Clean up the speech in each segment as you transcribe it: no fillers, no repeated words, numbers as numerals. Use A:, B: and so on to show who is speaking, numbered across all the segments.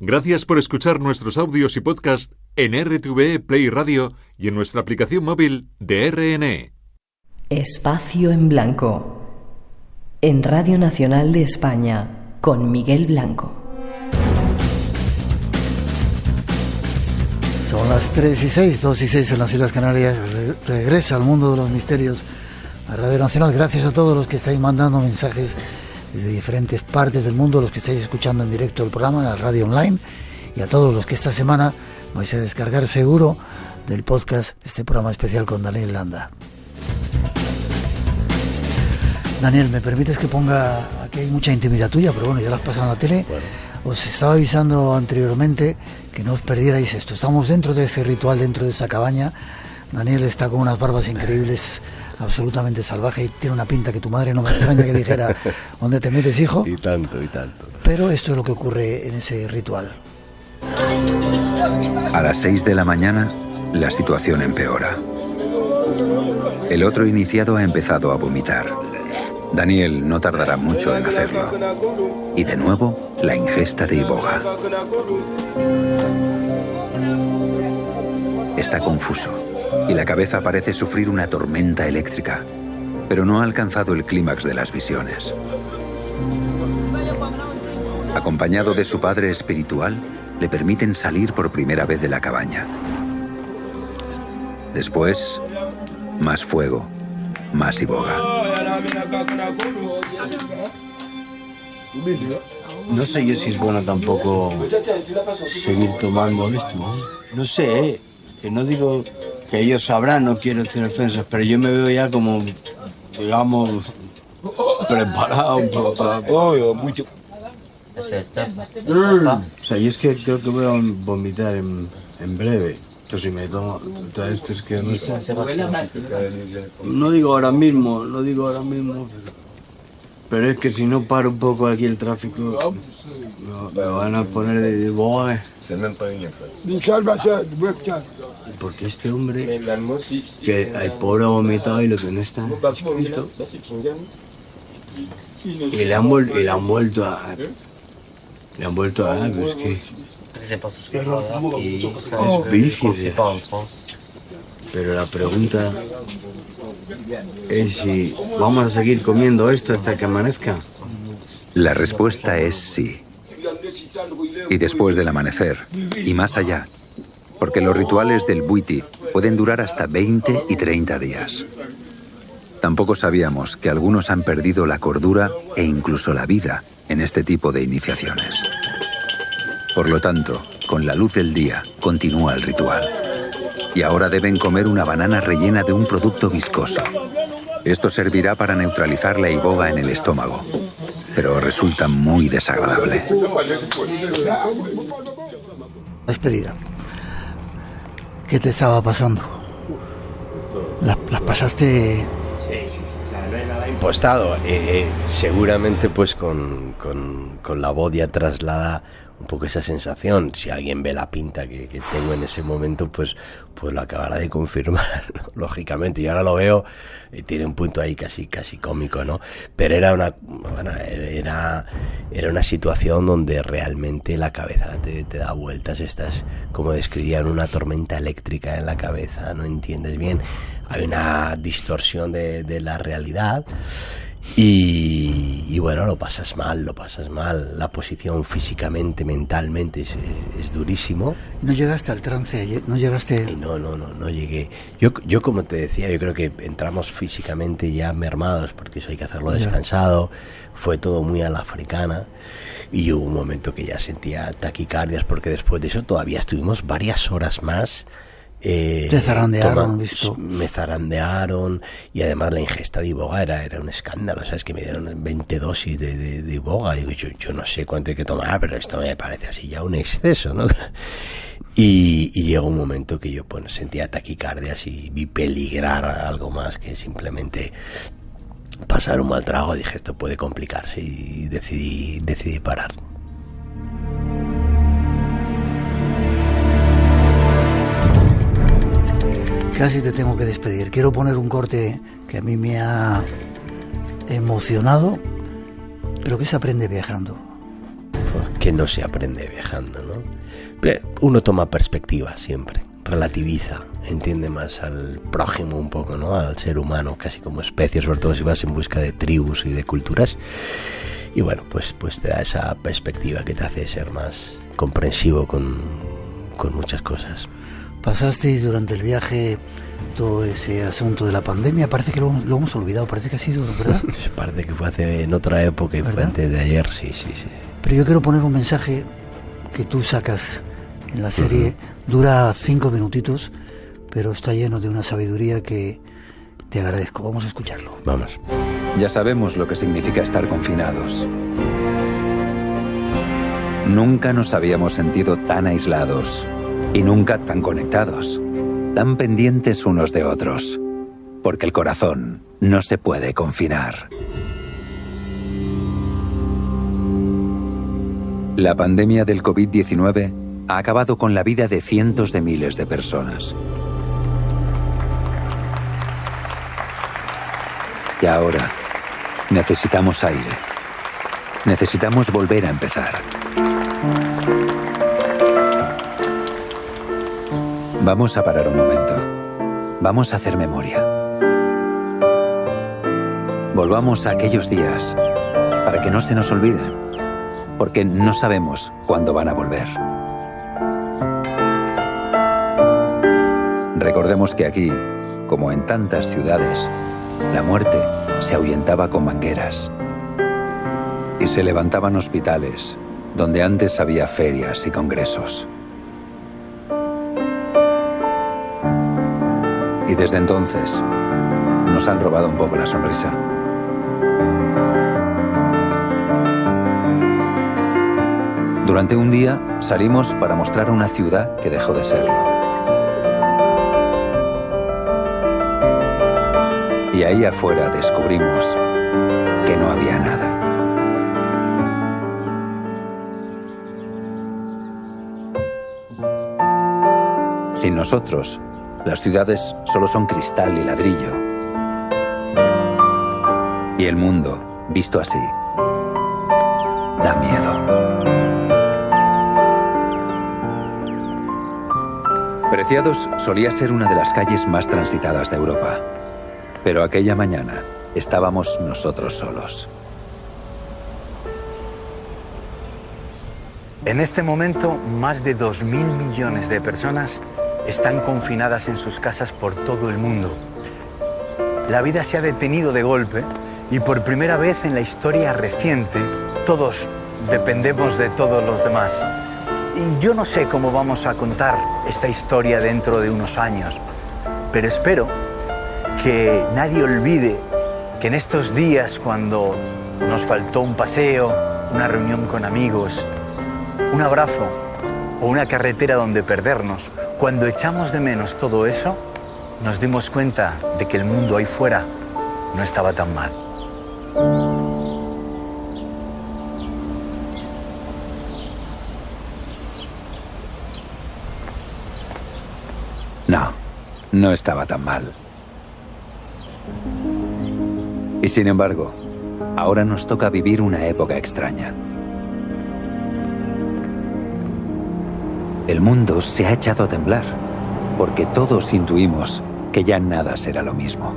A: Gracias por escuchar nuestros audios y podcast en RTVE Play Radio y en nuestra aplicación móvil de RNE.
B: Espacio en Blanco, en Radio Nacional de España, con Miguel Blanco.
C: Son las 3:06, 2:06 en las Islas Canarias. Regresa al mundo de los misterios a Radio Nacional. Gracias a todos los que estáis mandando mensajes desde diferentes partes del mundo, los que estáis escuchando en directo el programa en la radio online, y a todos los que esta semana vais a descargar seguro del podcast este programa especial con Daniel Landa. Daniel, ¿me permites que ponga? Aquí hay mucha intimidad tuya, pero bueno, ya la has pasado en la tele. Bueno. Os estaba avisando anteriormente que no os perdierais esto. Estamos dentro de ese ritual, dentro de esa cabaña. Daniel está con unas barbas increíbles, absolutamente salvaje, y tiene una pinta que tu madre no me extraña que dijera: ¿dónde te metes, hijo?
D: Y tanto, y tanto.
C: Pero esto es lo que ocurre en ese ritual.
E: A las 6 de la mañana, la situación empeora. El otro iniciado ha empezado a vomitar. Daniel no tardará mucho en hacerlo. Y de nuevo, la ingesta de iboga. Está confuso y la cabeza parece sufrir una tormenta eléctrica, pero no ha alcanzado el clímax de las visiones. Acompañado de su padre espiritual, le permiten salir por primera vez de la cabaña. Después, más fuego, más iboga.
F: No sé yo si es bueno tampoco seguir tomando esto. No sé, que no digo que ellos sabrán, no quiero hacer ofensas, pero yo me veo ya como, digamos, preparado para todo, mucho. O sea, y es que creo que voy a vomitar en breve. Entonces, si me tomo todo esto, es que no sé. No digo ahora mismo, pero es que si no paro un poco aquí el tráfico, me van a poner de boa. Porque este hombre, que el pobre ha vomitado y lo que no está escrito, y le han vuelto a dar, pues que es vicio. Pero la pregunta es si vamos a seguir comiendo esto hasta que amanezca.
E: La respuesta es sí. Y después del amanecer, y más allá, porque los rituales del Bwiti pueden durar hasta 20 y 30 días. Tampoco sabíamos que algunos han perdido la cordura e incluso la vida en este tipo de iniciaciones. Por lo tanto, con la luz del día, continúa el ritual. Y ahora deben comer una banana rellena de un producto viscoso. Esto servirá para neutralizar la iboga en el estómago, pero resulta muy desagradable.
C: Despedida. ¿Qué te estaba pasando? ¿Las pasaste?
D: Sí. O sea, no hay nada impostado. Seguramente pues con la bodia traslada un poco esa sensación. Si alguien ve la pinta que tengo en ese momento, pues lo acabará de confirmar, ¿no? Lógicamente. Y ahora lo veo, tiene un punto ahí casi cómico, ¿no? Pero era una situación donde realmente la cabeza te da vueltas. Estás, como describían, una tormenta eléctrica en la cabeza, no entiendes bien. Hay una distorsión de la realidad. Y bueno, lo pasas mal. La posición físicamente, mentalmente es durísimo.
C: ¿No llegaste al trance? ¿No llegaste?
D: No llegué. Yo como te decía, yo creo que entramos físicamente ya mermados, porque eso hay que hacerlo descansado. Fue todo muy a la africana. Y hubo un momento que ya sentía taquicardias, porque después de eso todavía estuvimos varias horas más.
C: Te zarandearon, visto.
D: Me zarandearon, y además la ingesta de iboga era un escándalo. ¿Sabes? Que me dieron 20 dosis de iboga. Digo, yo no sé cuánto hay que tomar, pero esto me parece así ya un exceso, ¿no? Y llegó un momento que yo sentía taquicardias y vi peligrar algo más que simplemente pasar un mal trago. Dije, esto puede complicarse, y decidí parar.
C: Casi te tengo que despedir. Quiero poner un corte que a mí me ha emocionado, pero que se aprende viajando.
D: que no se aprende viajando, ¿no? Uno toma perspectiva siempre, relativiza, entiende más al prójimo un poco, ¿no? Al ser humano, casi como especie, sobre todo si vas en busca de tribus y de culturas. Y bueno, pues te da esa perspectiva que te hace ser más comprensivo con muchas cosas.
C: Pasasteis durante el viaje todo ese asunto de la pandemia, parece que lo hemos olvidado, parece que ha sido, ¿verdad?
D: Parece que fue en otra época y ¿verdad? Fue antes de ayer, sí.
C: Pero yo quiero poner un mensaje que tú sacas en la serie, dura 5 minutitos, pero está lleno de una sabiduría que te agradezco. Vamos a escucharlo.
D: Vamos.
E: Ya sabemos lo que significa estar confinados. Nunca nos habíamos sentido tan aislados y nunca tan conectados, tan pendientes unos de otros, porque el corazón no se puede confinar. La pandemia del COVID-19 ha acabado con la vida de cientos de miles de personas. Y ahora necesitamos aire. Necesitamos volver a empezar. Vamos a parar un momento. Vamos a hacer memoria. Volvamos a aquellos días para que no se nos olviden, porque no sabemos cuándo van a volver. Recordemos que aquí, como en tantas ciudades, la muerte se ahuyentaba con mangueras y se levantaban hospitales donde antes había ferias y congresos. Y desde entonces nos han robado un poco la sonrisa. Durante un día salimos para mostrar una ciudad que dejó de serlo. Y ahí afuera descubrimos que no había nada. Sin nosotros, las ciudades solo son cristal y ladrillo. Y el mundo, visto así, da miedo. Preciados solía ser una de las calles más transitadas de Europa. Pero aquella mañana estábamos nosotros solos.
G: En este momento, más de 2.000 millones de personas están confinadas en sus casas por todo el mundo. La vida se ha detenido de golpe y por primera vez en la historia reciente, todos dependemos de todos los demás. Y yo no sé cómo vamos a contar esta historia dentro de unos años, pero espero que nadie olvide que en estos días, cuando nos faltó un paseo, una reunión con amigos, un abrazo o una carretera donde perdernos, cuando echamos de menos todo eso, nos dimos cuenta de que el mundo ahí fuera no estaba tan mal.
E: No estaba tan mal. Y sin embargo, ahora nos toca vivir una época extraña. El mundo se ha echado a temblar, porque todos intuimos que ya nada será lo mismo.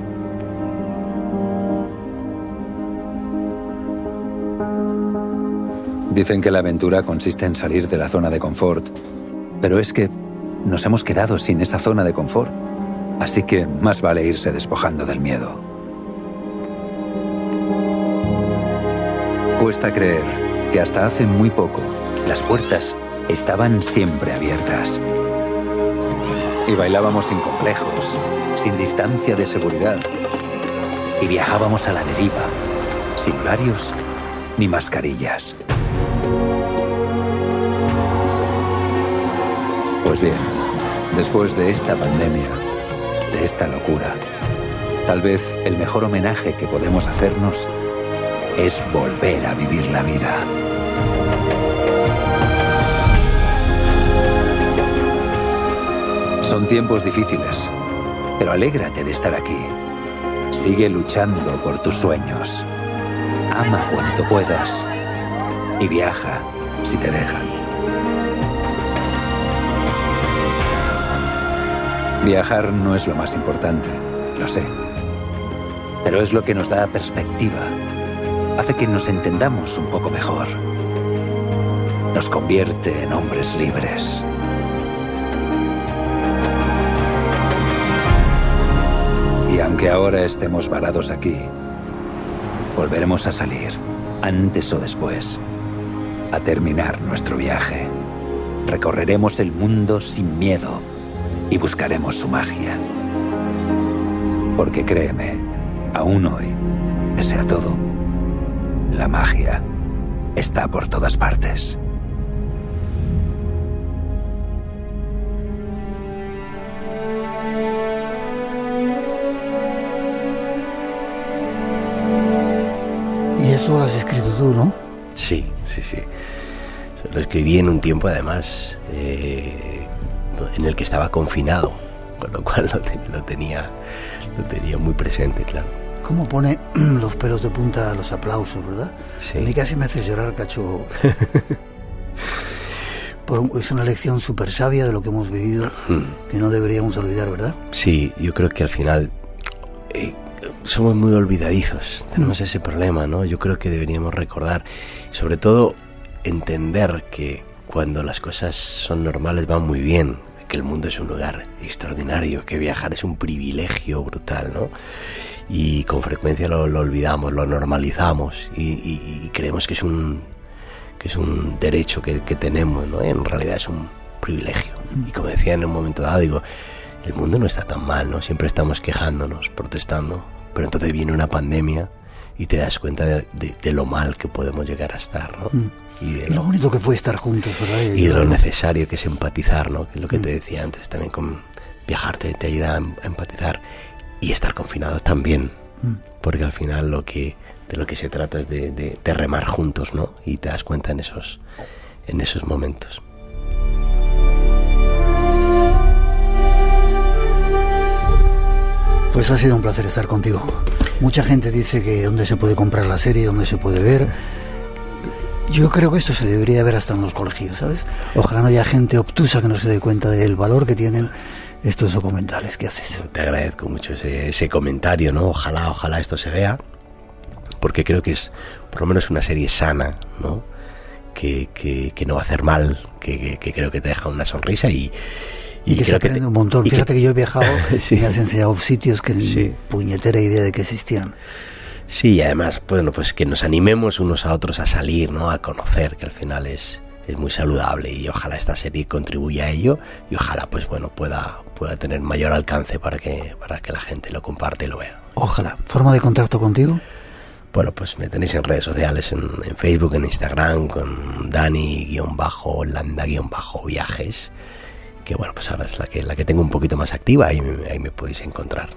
E: Dicen que la aventura consiste en salir de la zona de confort, pero es que nos hemos quedado sin esa zona de confort, así que más vale irse despojando del miedo. Cuesta creer que hasta hace muy poco las puertas estaban siempre abiertas. Y bailábamos sin complejos, sin distancia de seguridad. Y viajábamos a la deriva, sin horarios ni mascarillas. Pues bien, después de esta pandemia, de esta locura, tal vez el mejor homenaje que podemos hacernos es volver a vivir la vida. Son tiempos difíciles, pero alégrate de estar aquí. Sigue luchando por tus sueños. Ama cuanto puedas y viaja si te dejan. Viajar no es lo más importante, lo sé. Pero es lo que nos da perspectiva. Hace que nos entendamos un poco mejor. Nos convierte en hombres libres. Y aunque ahora estemos varados aquí, volveremos a salir, antes o después, a terminar nuestro viaje. Recorreremos el mundo sin miedo y buscaremos su magia. Porque créeme, aún hoy, pese a todo, la magia está por todas partes.
C: Y eso lo has escrito tú, ¿no?
D: Sí. Eso lo escribí en un tiempo, además, en el que estaba confinado, con lo cual lo tenía muy presente, claro.
C: ¿Cómo pone los pelos de punta a los aplausos, verdad?
D: Sí.
C: A mí casi me hace llorar, cacho. Es una lección súper sabia de lo que hemos vivido, que no deberíamos olvidar, ¿verdad?
D: Sí, yo creo que al final somos muy olvidadizos, tenemos ese problema, ¿no? Yo creo que deberíamos recordar, sobre todo entender que cuando las cosas son normales van muy bien, que el mundo es un lugar extraordinario, que viajar es un privilegio brutal, ¿no? Y con frecuencia lo olvidamos, lo normalizamos y creemos que es un derecho que tenemos, ¿no? En realidad es un privilegio. Y como decía en un momento dado, digo, el mundo no está tan mal, ¿no? Siempre estamos quejándonos, protestando, pero entonces viene una pandemia y te das cuenta de lo mal que podemos llegar a estar, ¿no? Y de
C: lo bonito que fue estar juntos, ¿verdad?
D: Y de lo necesario que es empatizar, ¿no? Que es lo que te decía antes, también con viajar te ayuda a empatizar y estar confinados también, porque al final de lo que se trata es de remar juntos, ¿no? Y te das cuenta en esos momentos.
C: Pues ha sido un placer estar contigo. Mucha gente dice que dónde se puede comprar la serie, dónde se puede ver. Yo creo que esto se debería ver hasta en los colegios, ¿sabes? Ojalá no haya gente obtusa que no se dé cuenta del valor que tienen estos documentales que haces.
D: Te agradezco mucho ese comentario, ¿no? Ojalá esto se vea, porque creo que es por lo menos una serie sana, ¿no? Que no va a hacer mal, que creo que te deja una sonrisa y
C: que se aprende un montón. Fíjate que yo he viajado
D: sí.
C: y me has enseñado sitios que
D: sí.
C: ni puñetera idea de que existían.
D: Sí, y además, bueno, pues que nos animemos unos a otros a salir, ¿no? A conocer, que al final es muy saludable, y ojalá esta serie contribuya a ello y ojalá, pues bueno, pueda tener mayor alcance para que la gente lo comparte y lo vea.
C: Ojalá. ¿Forma de contacto contigo?
D: Bueno, pues me tenéis en redes sociales, en Facebook, en Instagram, con Dani_Landa_viajes, que bueno, pues ahora es la que tengo un poquito más activa, y ahí me podéis encontrar.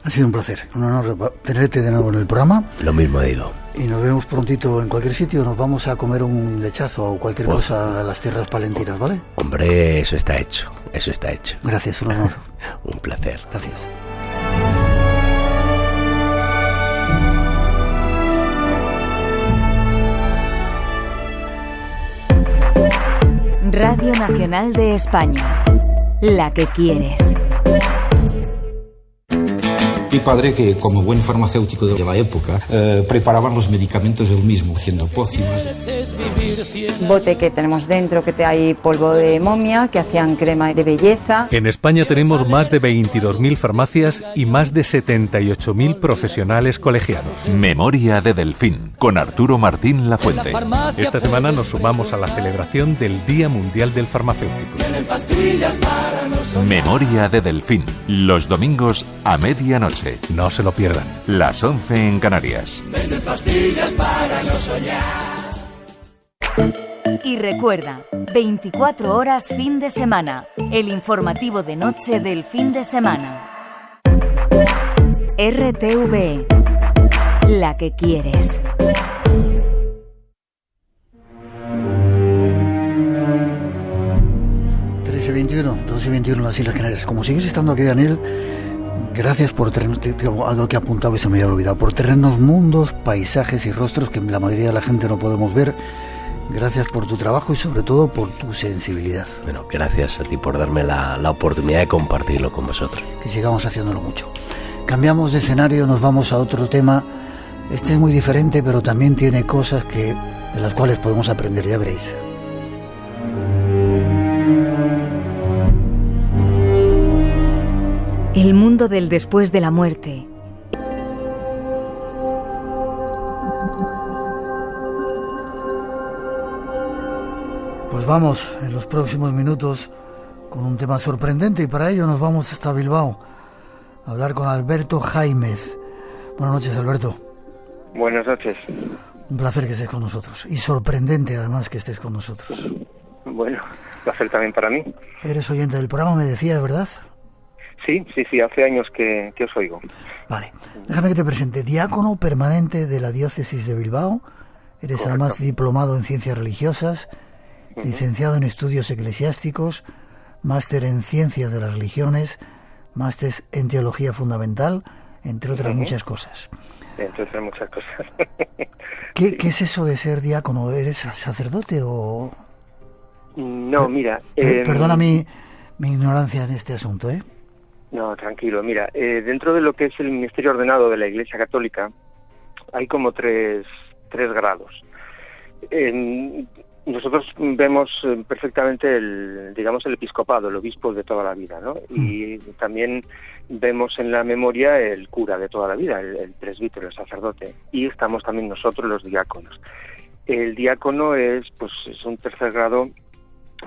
C: Ha sido un placer, un honor tenerte de nuevo en el programa.
D: Lo mismo digo.
C: Y nos vemos prontito en cualquier sitio. Nos vamos a comer un lechazo o cualquier cosa a las tierras palentinas, ¿vale?
D: Hombre, eso está hecho.
C: Gracias, un honor.
D: Un placer.
C: Gracias.
H: Radio Nacional de España, la que quieres.
I: Mi padre, que como buen farmacéutico de la época, preparaban los medicamentos él mismo, haciendo pócimas.
J: Bote que tenemos dentro, que hay polvo de momia, que hacían crema de belleza.
K: En España tenemos más de 22.000 farmacias y más de 78.000 profesionales colegiados.
A: Memoria de Delfín, con Arturo Martín Lafuente.
K: Esta semana nos sumamos a la celebración del Día Mundial del Farmacéutico.
A: Memoria de Delfín, los domingos a medianoche.
K: No se lo pierdan.
A: Las 11 en Canarias.
L: Venden pastillas para no soñar.
H: Y recuerda, 24 horas fin de semana, el informativo de noche del fin de semana. RTV, la que quieres.
C: y 21, 12 y 21 en las Islas Canarias. Como sigues estando aquí, Daniel, gracias por tenernos, algo que he apuntado y se me había olvidado, por tenernos mundos, paisajes y rostros que la mayoría de la gente no podemos ver Gracias por tu trabajo y sobre todo por tu sensibilidad.
D: Bueno, gracias a ti por darme la oportunidad de compartirlo con vosotros.
C: Que sigamos haciéndolo mucho. Cambiamos de escenario, nos vamos a otro tema. Este es muy diferente, pero también tiene cosas de las cuales podemos aprender, ya veréis.
H: El mundo del después de la muerte.
C: Pues vamos en los próximos minutos con un tema sorprendente y para ello nos vamos hasta Bilbao a hablar con Alberto Jaimez. Buenas noches, Alberto.
M: Buenas noches.
C: Un placer que estés con nosotros y sorprendente además que estés con nosotros.
M: Bueno, placer también para mí.
C: Eres oyente del programa, me decías, ¿verdad?
M: Sí, hace años que os oigo.
C: Vale, déjame que te presente. Diácono permanente de la diócesis de Bilbao. Eres
M: Correcto.
C: Además diplomado en ciencias religiosas, licenciado en estudios eclesiásticos, máster en ciencias de las religiones, máster en teología fundamental, entre otras muchas cosas.
M: Entre otras muchas cosas.
C: ¿Qué es eso de ser diácono? ¿Eres sacerdote o...?
M: No, mira...
C: Perdona mi ignorancia en este asunto, ¿eh?
M: No, tranquilo. Mira, dentro de lo que es el ministerio ordenado de la Iglesia Católica hay como tres grados. Nosotros vemos perfectamente el episcopado, el obispo de toda la vida, ¿no? Y también vemos en la memoria el cura de toda la vida, el presbítero, el sacerdote. Y estamos también nosotros los diáconos. El diácono es un tercer grado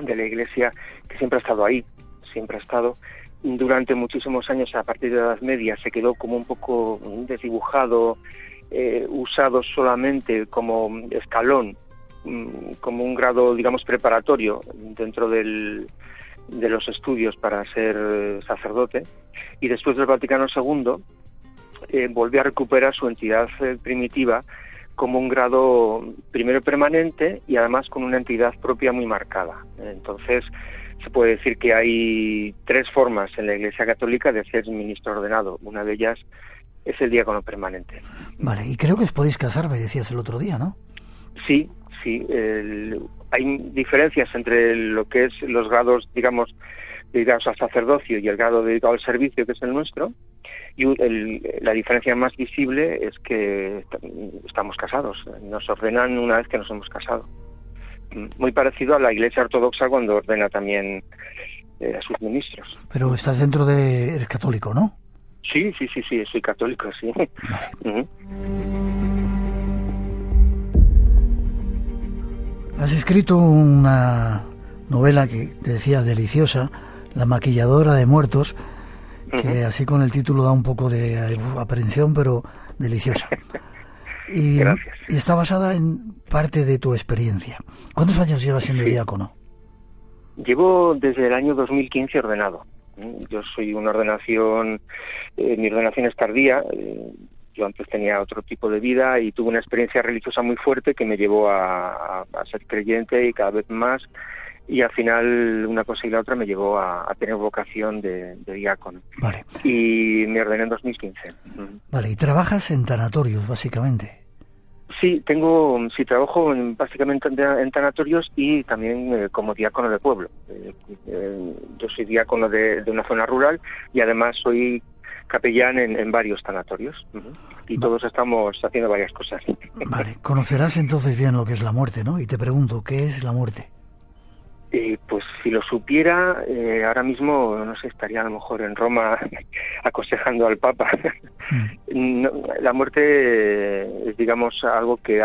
M: de la Iglesia que siempre ha estado ahí, siempre ha estado. Durante muchísimos años, a partir de la Edad Media, se quedó como un poco desdibujado, usado solamente como escalón, como un grado, digamos, preparatorio dentro de los estudios para ser sacerdote. Y después del Vaticano II volvió a recuperar su entidad primitiva como un grado primero permanente y además con una entidad propia muy marcada. Entonces se puede decir que hay tres formas en la Iglesia Católica de ser ministro ordenado. Una de ellas es el diácono permanente.
C: Vale, y creo que os podéis casar, me decías el otro día, ¿no?
M: Sí. Hay diferencias entre lo que es los grados, digamos, dedicados al sacerdocio y el grado dedicado al servicio, que es el nuestro. Y la diferencia más visible es que estamos casados. Nos ordenan una vez que nos hemos casado. Muy parecido a la Iglesia Ortodoxa cuando ordena también a sus ministros.
C: Pero estás eres católico, ¿no?
M: Sí, soy católico, sí. Vale.
C: Has escrito una novela que te decía deliciosa, La maquilladora de muertos, que así con el título da un poco de aprensión, pero deliciosa. Y está basada en parte de tu experiencia. ¿Cuántos años llevas siendo diácono?
M: Llevo desde el año 2015 ordenado. Yo soy una ordenación, mi ordenación es tardía. Yo antes tenía otro tipo de vida y tuve una experiencia religiosa muy fuerte que me llevó a ser creyente y cada vez más. Y al final una cosa y la otra me llevó a tener vocación de diácono. Vale. Y me ordené en 2015.
C: Vale, y trabajas en tanatorios, básicamente.
M: Sí, trabajo básicamente en tanatorios y también como diácono de pueblo. Yo soy diácono de una zona rural y además soy capellán en varios tanatorios. Y todos estamos haciendo varias cosas.
C: Vale, conocerás entonces bien lo que es la muerte, ¿no? Y te pregunto, ¿qué es la muerte?
M: Pues si lo supiera, ahora mismo, no sé, estaría a lo mejor en Roma aconsejando al Papa. No, la muerte es, digamos, algo que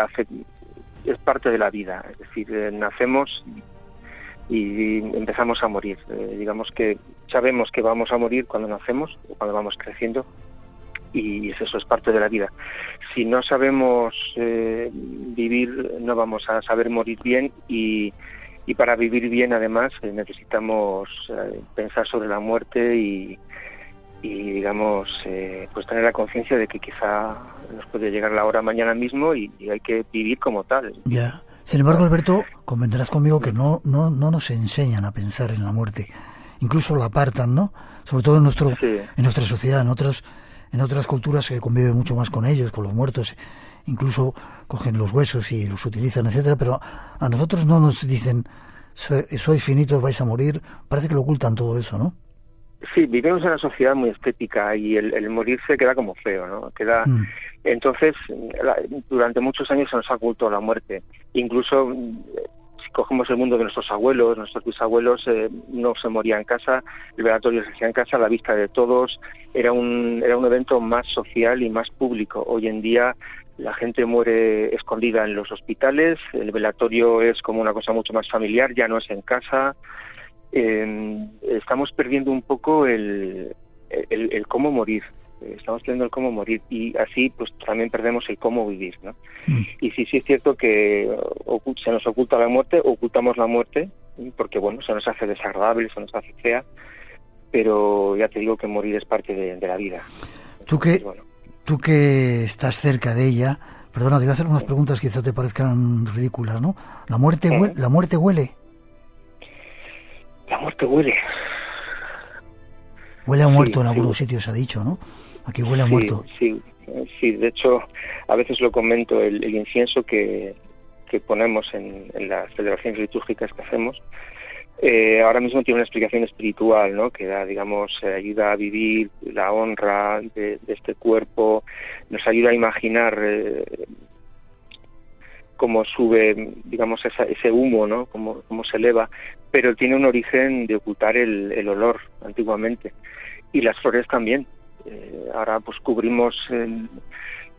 M: es parte de la vida. Es decir, nacemos y empezamos a morir. Digamos que sabemos que vamos a morir cuando nacemos, cuando vamos creciendo, y eso es parte de la vida. Si no sabemos vivir, no vamos a saber morir bien y para vivir bien, además, necesitamos pensar sobre la muerte y digamos, pues tener la conciencia de que quizá nos puede llegar la hora mañana mismo y hay que vivir como tal.
C: Ya. Sin embargo, Alberto, convendrás conmigo que no nos enseñan a pensar en la muerte. Incluso la apartan, ¿no? Sobre todo en nuestra sociedad, en otras culturas que conviven mucho más con ellos, con los muertos, incluso cogen los huesos y los utilizan, etcétera, pero a nosotros no nos dicen sois finitos, vais a morir. Parece que lo ocultan todo eso, ¿no?
M: Sí, vivimos en una sociedad muy estética y el morirse queda como feo, ¿no? Entonces, durante muchos años se nos ha ocultado la muerte. Incluso si cogemos el mundo de nuestros abuelos, nuestros bisabuelos, no se moría en casa, el velatorio se hacía en casa a la vista de todos, era un evento más social y más público. Hoy en día la gente muere escondida en los hospitales, el velatorio es como una cosa mucho más familiar, ya no es en casa. Estamos perdiendo un poco el cómo morir. Estamos perdiendo el cómo morir y así pues también perdemos el cómo vivir, ¿no? Y sí es cierto que se nos oculta la muerte, ocultamos la muerte porque bueno, se nos hace desagradable, se nos hace fea, pero ya te digo que morir es parte de la vida.
C: Tú que estás cerca de ella, perdona, te voy a hacer unas preguntas que quizás te parezcan ridículas, ¿no? ¿La muerte huele?
M: La muerte huele.
C: Huele a muerto en algunos sitios, ha dicho, ¿no? Aquí huele a muerto.
M: Sí, de hecho, a veces lo comento, el incienso que ponemos en las celebraciones litúrgicas que hacemos, ahora mismo tiene una explicación espiritual, ¿no? Que da, digamos, ayuda a vivir la honra de este cuerpo, nos ayuda a imaginar cómo sube, digamos, ese humo, ¿no? Cómo se eleva, pero tiene un origen de ocultar el olor antiguamente. Y las flores también. Ahora pues cubrimos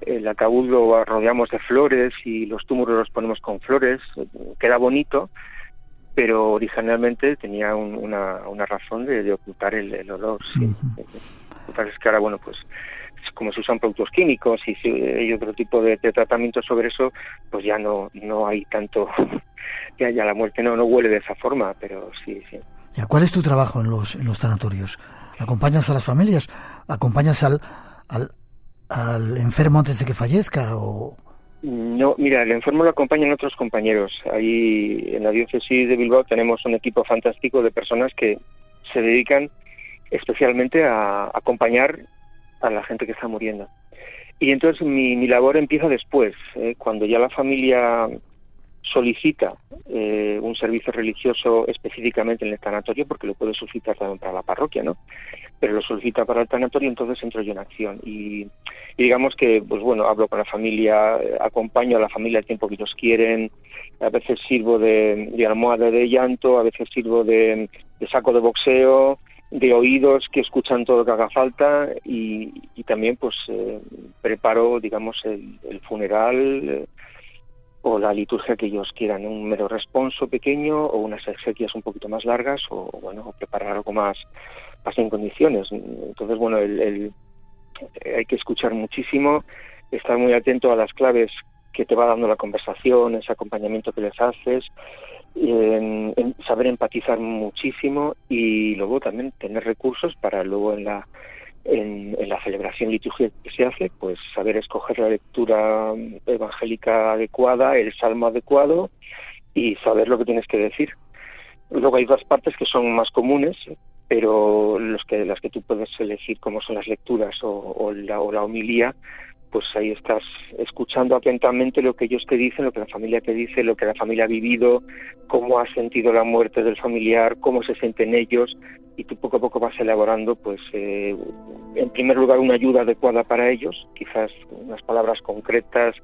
M: el ataúd, lo rodeamos de flores y los túmulos los ponemos con flores. Queda bonito, pero originalmente tenía una razón de ocultar el olor. Sí. Es que ahora, bueno, pues como se usan productos químicos y si hay otro tipo de tratamiento sobre eso, pues ya no hay tanto, ya la muerte no huele de esa forma, pero sí.
C: ¿Cuál es tu trabajo en los tanatorios? ¿Acompañas a las familias? ¿Acompañas al enfermo antes de que fallezca? ¿O?
M: No, mira, el enfermo lo acompañan otros compañeros. Ahí en la diócesis de Bilbao tenemos un equipo fantástico de personas que se dedican especialmente a acompañar a la gente que está muriendo. Y entonces mi labor empieza después, cuando ya la familia solicita un servicio religioso específicamente en el tanatorio, porque lo puede solicitar también para la parroquia, ¿no? Pero lo solicita para el tanatorio, entonces entro yo en acción. Y digamos que, pues bueno, hablo con la familia, acompaño a la familia el tiempo que ellos quieren, a veces sirvo de almohada de llanto, a veces sirvo de saco de boxeo, de oídos que escuchan todo lo que haga falta y también pues preparo, digamos, el funeral o la liturgia que ellos quieran, un mero responso pequeño o unas exequias un poquito más largas o bueno, preparar algo más en condiciones. Entonces, bueno, hay que escuchar muchísimo, estar muy atento a las claves que te va dando la conversación, ese acompañamiento que les haces, en saber empatizar muchísimo y luego también tener recursos para luego en la celebración litúrgica que se hace, pues saber escoger la lectura evangélica adecuada, el salmo adecuado y saber lo que tienes que decir. Luego hay dos partes que son más comunes, pero las que tú puedes elegir, como son las lecturas o la homilía, pues ahí estás escuchando atentamente lo que ellos te dicen, lo que la familia te dice, lo que la familia ha vivido, cómo ha sentido la muerte del familiar, cómo se sienten ellos, y tú poco a poco vas elaborando, pues, en primer lugar, una ayuda adecuada para ellos, quizás unas palabras concretas,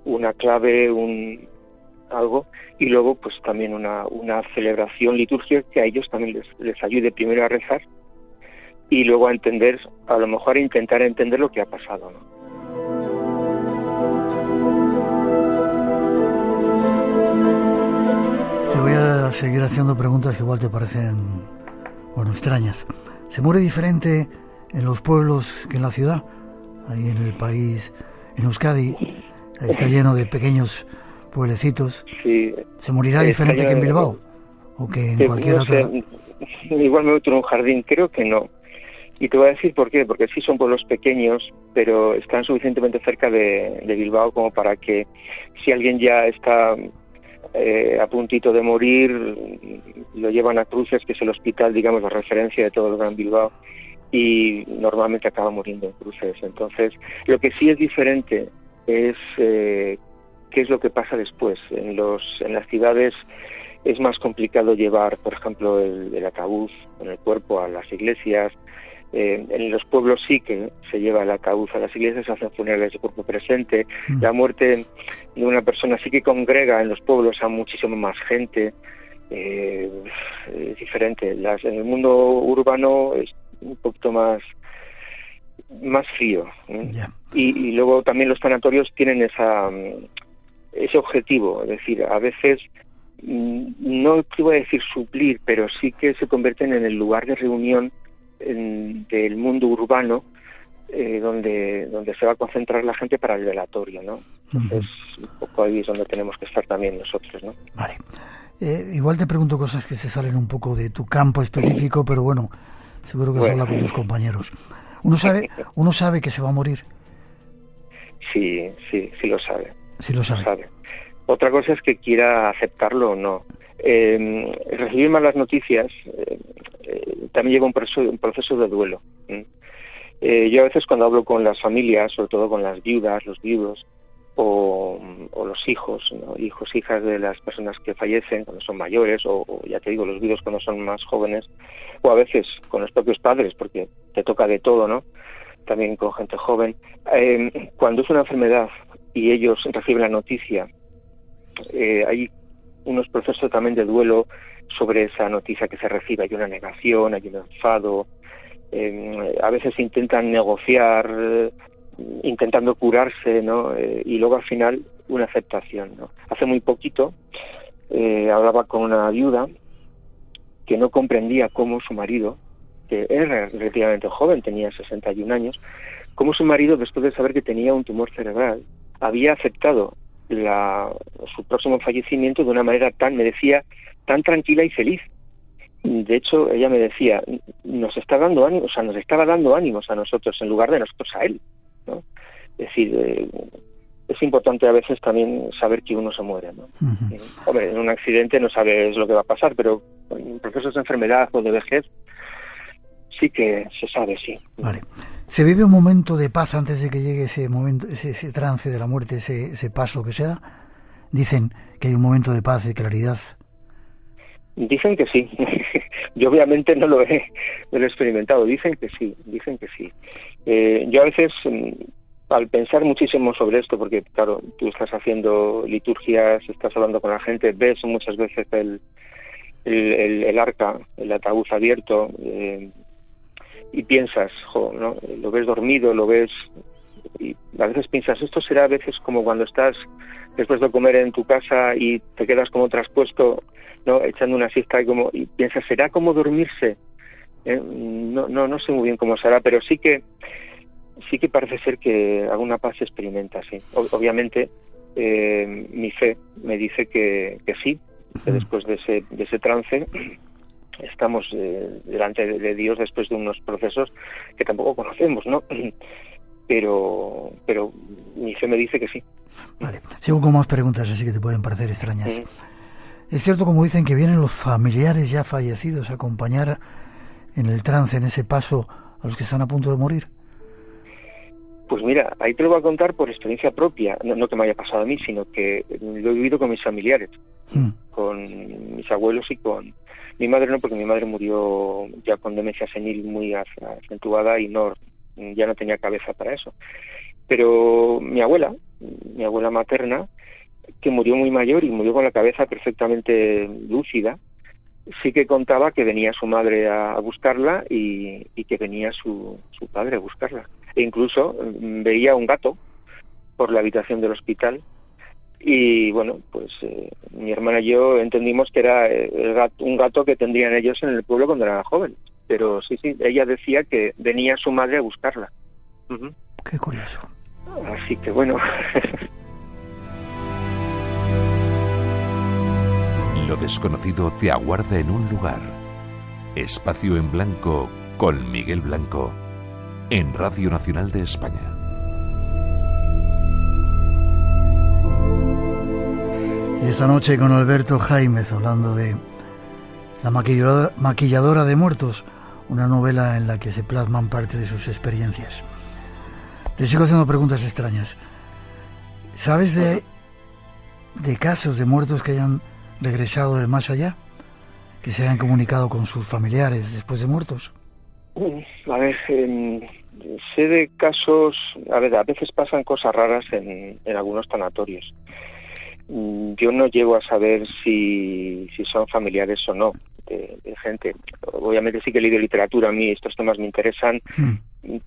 M: una clave, algo, y luego, pues, también una celebración litúrgica que a ellos también les ayude primero a rezar y luego a entender, a lo mejor a intentar entender lo que ha pasado, ¿no?
C: Te voy a seguir haciendo preguntas que igual te parecen, bueno, extrañas. ¿Se muere diferente en los pueblos que en la ciudad? Ahí en el país, en Euskadi, está lleno de pequeños pueblecitos.
M: Sí.
C: ¿Se morirá diferente que en Bilbao? ¿O que en cualquier otra?
M: Igual me meto en un jardín, creo que no. Y te voy a decir por qué, porque sí son pueblos pequeños, pero están suficientemente cerca de Bilbao como para que si alguien ya está a puntito de morir, lo llevan a Cruces, que es el hospital, digamos, la referencia de todo el Gran Bilbao, y normalmente acaba muriendo en Cruces. Entonces, lo que sí es diferente es qué es lo que pasa después. En las ciudades es más complicado llevar, por ejemplo, el ataúd en el cuerpo a las iglesias. En los pueblos sí que se lleva el ataúd a las iglesias, se hacen funerales de cuerpo presente. La muerte de una persona sí que congrega en los pueblos a muchísimo más gente. Es diferente. En el mundo urbano es un poquito más frío. Y luego también los sanatorios tienen ese objetivo, es decir, a veces no te voy a decir suplir, pero sí que se convierten en el lugar de reunión del mundo urbano, donde se va a concentrar la gente para el velatorio, ¿no? Entonces, un poco ahí es donde tenemos que estar también nosotros, ¿no?
C: Vale. Igual te pregunto cosas que se salen un poco de tu campo específico, pero bueno, seguro que has hablado con tus compañeros. ¿Uno sabe que se va a morir?
M: Sí lo sabe.
C: Sí lo sabe.
M: Otra cosa es que quiera aceptarlo o no. Recibir malas noticias también lleva un proceso de duelo. Yo a veces cuando hablo con las familias, sobre todo con las viudas, los viudos o los hijos, ¿no? Hijas de las personas que fallecen cuando son mayores, o ya te digo, los viudos cuando son más jóvenes, o a veces con los propios padres, porque te toca de todo, ¿no? También con gente joven. Cuando es una enfermedad y ellos reciben la noticia, hay unos procesos también de duelo sobre esa noticia que se recibe. Hay una negación, hay un enfado, a veces intentan negociar, intentando curarse, ¿no? Y luego al final una aceptación, ¿no? Hace muy poquito hablaba con una viuda que no comprendía cómo su marido, que era relativamente joven, tenía 61 años, cómo su marido, después de saber que tenía un tumor cerebral, había aceptado su próximo fallecimiento de una manera tan tranquila y feliz. De hecho, ella me decía, nos estaba dando ánimos a nosotros en lugar de nosotros a él, ¿no? Es decir, es importante a veces también saber que uno se muere, ¿no? Hombre, en un accidente no sabes lo que va a pasar, pero en procesos de enfermedad o de vejez sí que se sabe, sí.
C: Vale. ¿Se vive un momento de paz antes de que llegue ese momento, ese trance de la muerte, ese paso que se da? Dicen que hay un momento de paz, de claridad.
M: Dicen que sí. Yo obviamente no lo he experimentado. Dicen que sí. Yo a veces, al pensar muchísimo sobre esto, porque claro, tú estás haciendo liturgias, estás hablando con la gente, ves muchas veces el arca, el ataúd abierto, y piensas, ¿no? Lo ves dormido, lo ves, y a veces piensas, esto será a veces como cuando estás después de comer en tu casa y te quedas como traspuesto, ¿no? Echando una siesta y piensas, ¿será como dormirse? No sé muy bien cómo será, pero sí que parece ser que alguna paz se experimenta, sí. Obviamente, mi fe me dice que sí, que después de ese trance estamos delante de Dios después de unos procesos que tampoco conocemos, ¿no? Pero mi fe me dice que sí.
C: Vale, sigo con más preguntas así que te pueden parecer extrañas. ¿Es cierto, como dicen, que vienen los familiares ya fallecidos a acompañar en el trance, en ese paso, a los que están a punto de morir?
M: Pues mira, ahí te lo voy a contar por experiencia propia, no que me haya pasado a mí, sino que lo he vivido con mis familiares, con mis abuelos y con mi madre, no, porque mi madre murió ya con demencia senil muy acentuada y ya no tenía cabeza para eso. Pero mi abuela materna, que murió muy mayor y murió con la cabeza perfectamente lúcida, sí que contaba que venía su madre a buscarla y que venía su padre a buscarla. E incluso veía un gato por la habitación del hospital y bueno, pues mi hermana y yo entendimos que era un gato que tendrían ellos en el pueblo cuando eran jóvenes. Pero sí, ella decía que venía su madre a buscarla.
C: Qué curioso.
M: Así que bueno...
A: Lo desconocido te aguarda en un lugar. Espacio en Blanco con Miguel Blanco en Radio Nacional de España.
C: Y esta noche con Alberto Jaimez hablando de La maquilladora de muertos, una novela en la que se plasman parte de sus experiencias. Te sigo haciendo preguntas extrañas. ¿Sabes de casos de muertos que hayan regresado del más allá? ¿Que se hayan comunicado con sus familiares después de muertos?
M: A ver, sé de casos, a veces pasan cosas raras en algunos tanatorios. Yo no llego a saber si son familiares o no de gente. Obviamente sí que he leído literatura, a mí estos temas me interesan,